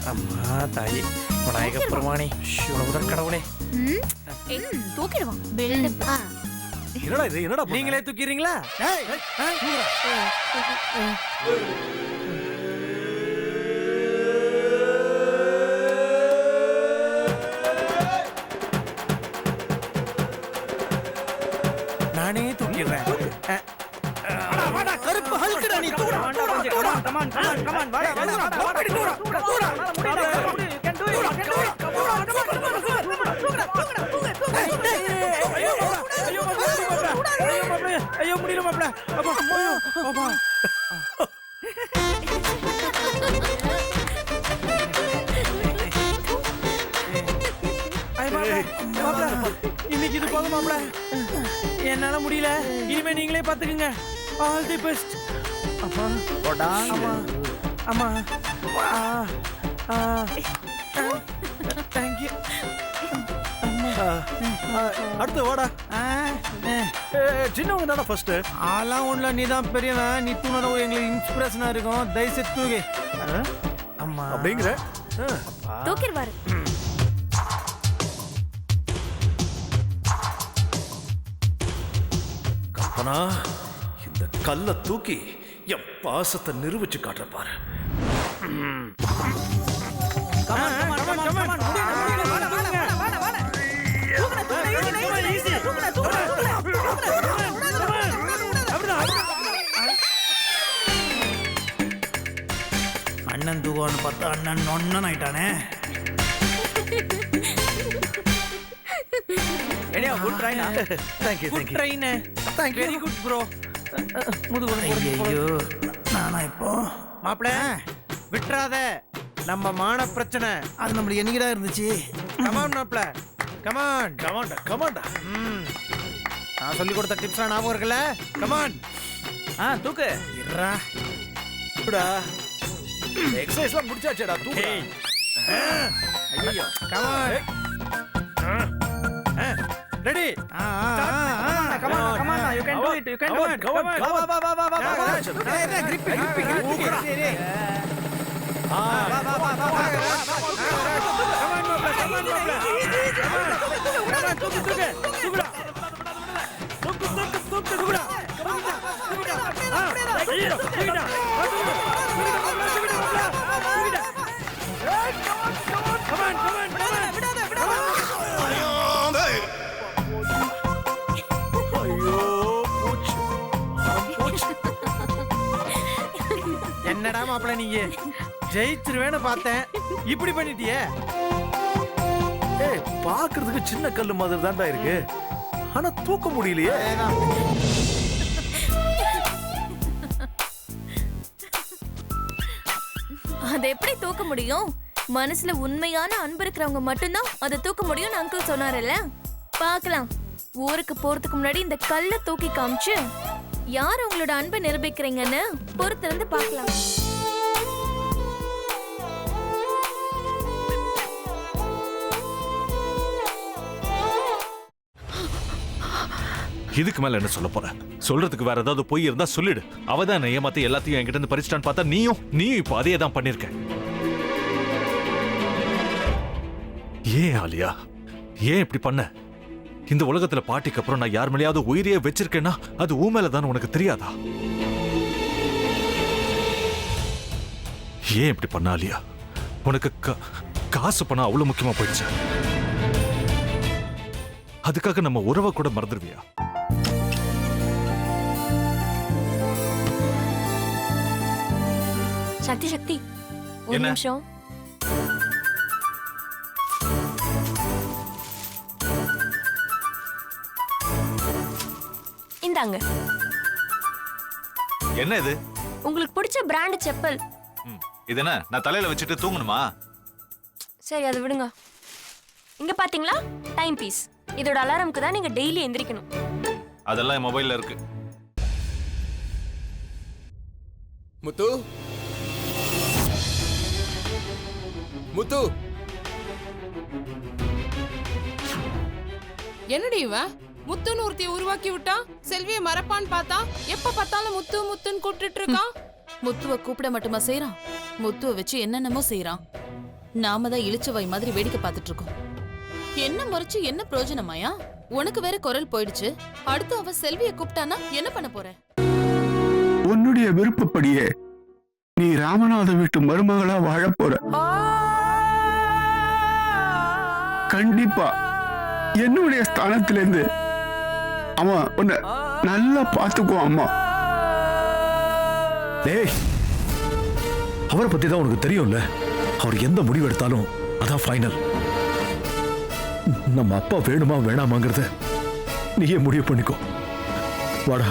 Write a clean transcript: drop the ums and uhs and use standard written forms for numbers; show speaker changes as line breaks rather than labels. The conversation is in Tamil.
அம்மா தாயே விநாயக பெருமானே முதல் கடவுளே
தூக்கிடுவான் பில்டப்.
என்னடா இது என்னடா
நீங்களே தூக்கிறீங்களா? நானே தூக்கிடுறேன். கருப்பு ஹல்குடா நீ தூக்கு. ஐயோ முடியல மாப்ள. அப்பா இன்னைக்கு இது போதும் மாப்ள. என்னால முடியல. இனிமே நீங்களே பாத்துக்குங்க. All the best. அம்மா அம்மா அம்மா தேங்க் யூ.
அடுத்து வாடா. சின்னவங்க தானே ஃபர்ஸ்ட்.
ஆலாம் ஒண்ணுல நீதான் பெரியவன். நீ தூணத எங்களுக்கு இன்ஸ்பிரேஷனா இருக்கும். தயவுசெய்து தூக்கு. அம்மா
அப்படிங்கிற
தூக்கிடுவாரு.
கல்பனா, இந்த கல்லை தூக்கி என் பாசத்தை நிரூபிச்சு காட்டுற பாரு.
அண்ணன் தூவான்னு பார்த்தா அண்ணன் நொண்ணன் ஆயிட்டானே. Good train.
Thank you
good train.
Thank you.
Very good bro. ஐயோ நானா இப்போ மாப்பிள விட்டுறாத. நம்ம மான பிரச்சனை அது நம்மளுக்கு என்னைக்குடா இருந்துச்சு. கமான் மாப்பிள கமான்.
கமாண்டா கமாண்டா.
நான் சொல்லி கொடுத்த டிப்ஸ்லாம் ஞாபகம் இருக்குல்ல? கமான். தூக்கு. இருடா.
இப்படா எக்ஸர்சைஸ்லாம் முடிச்சாச்சேடா. தூக்கு.
ஐயோ come on. Ready. Come on come on. You can to it. You can to it.
Come on.
வா வா வா வா வா. grip சரி. வா வா வா. கமான் மாப்ள கமான் மாப்ள. கமான் தூக்கு தூக்கு. தூக்குடா. தூக்கு தூக்கு தூக்கு தூக்குடா. தூக்குடா. ஐயோ தூக்குடா. Come on come on come on. என்னடா மாப்பிள நீங்க ஜெயிச்சிருவேன்னு பார்த்தேன். இப்படி பண்ணிட்டியே.
ஏய், பாக்குறதுக்கு சின்ன கல்லு மாதிரி தான்டா இருக்கு. ஆனா தூக்க முடியலையே.
அதை எப்படி தூக்க முடியும்? மனசுல உண்மையான அன்பு இருக்கிறவங்க மட்டும்தான் அதை தூக்க முடியும்னு அங்கிள் சொன்னாரல்ல. பார்க்கலாம். ஊருக்கு போறதுக்கு முன்னாடி இந்த கல்லை தூக்கி காமிச்சு யார் உங்களோட அன்பை நிரூபிக்கிறீங்கன்னு பொறுத்திருந்து பார்க்கலாம்.
இதுக்கு மேல என்ன சொல்ல போற? சொல்றதுக்கு வேற ஏதாவது பொய் இருந்தா சொல்லிடு. அவதான் ஏமாத்தி எல்லாத்தையும் என்கிட்ட இருந்து பறிச்சிட்டான்னு பார்த்தா நீயும் இப்போ அதே தான் பண்ணிருக்க. ஏன் ஆலியா, ஏன் இப்படி பண்ண? இந்த உலகத்துல பாட்டிக்கு அப்புறம் நான் யார் மேலேயாவது உயிரையே வச்சிருக்கேன்னா அது ஊ மேலதான் உனக்கு தெரியாதா? ஏன் இப்படி பண்ண ஆலியா? உனக்கு காசு பணம் அவ்வளவு முக்கியமா போயிடுச்சு. அதுக்காக நம்ம உறவை கூட மறந்துடுவியா?
சக்தி சக்தி ஒரு நிமிஷம். இந்தாங்க.
என்ன இது?
உங்களுக்கு பிடிச்ச பிராண்ட் செப்பல்.
இது என்ன நான் தலையில வச்சுட்டு தூங்கணுமா?
சரி அதை விடுங்க. இங்க பாத்தீங்களா டைம் பீஸ். இதோட அலாரம்க்கு தான் நீங்க டெய்லி எந்திரிக்கணும்.
அதெல்லாம் என் மொபைல்ல இருக்கு.
முத்து முத்து
என்னடி இவன் முத்துன்னு ஒருத்திய உருவாக்கி விட்டா செல்விய மறப்பான்னு பார்த்தா எப்ப பார்த்தாலும் முத்து முத்துன்னு கூப்பிட்டு இருக்கான்.
முத்துவ கூப்பிட மட்டுமா செய்யறான், முத்துவ வச்சு என்னென்னமோ செய்யறான். நாம தான் இளிச்சவாய் மாதிரி வேடிக்கை பார்த்துட்டு இருக்கோம். என்ன முறைச்சு என்ன பிரயோஜனமாயா? உனக்கு வேற குரல் போயிடுச்சு. அடுத்து அவ செல்வியை கூப்பிட்டானா என்ன பண்ண போற?
உன்னுடைய விருப்பப்படியே நீ ராமநாத வீட்டு மருமகளா வாழ போற. கண்டிப்பா என்னுடைய ஸ்தானத்திலிருந்து அவன் உன்னை நல்லா பார்த்துக்குவான் அம்மா.
டேய், அவரை பத்தி தான் உனக்கு தெரியும்ல. அவர் எந்த முடிவு எடுத்தாலும் அதான் ஃபைனல். நம்ம அப்பா வேணுமா வேணாமாங்கிறத நீயே முடிவு பண்ணிக்கோ. வாடா.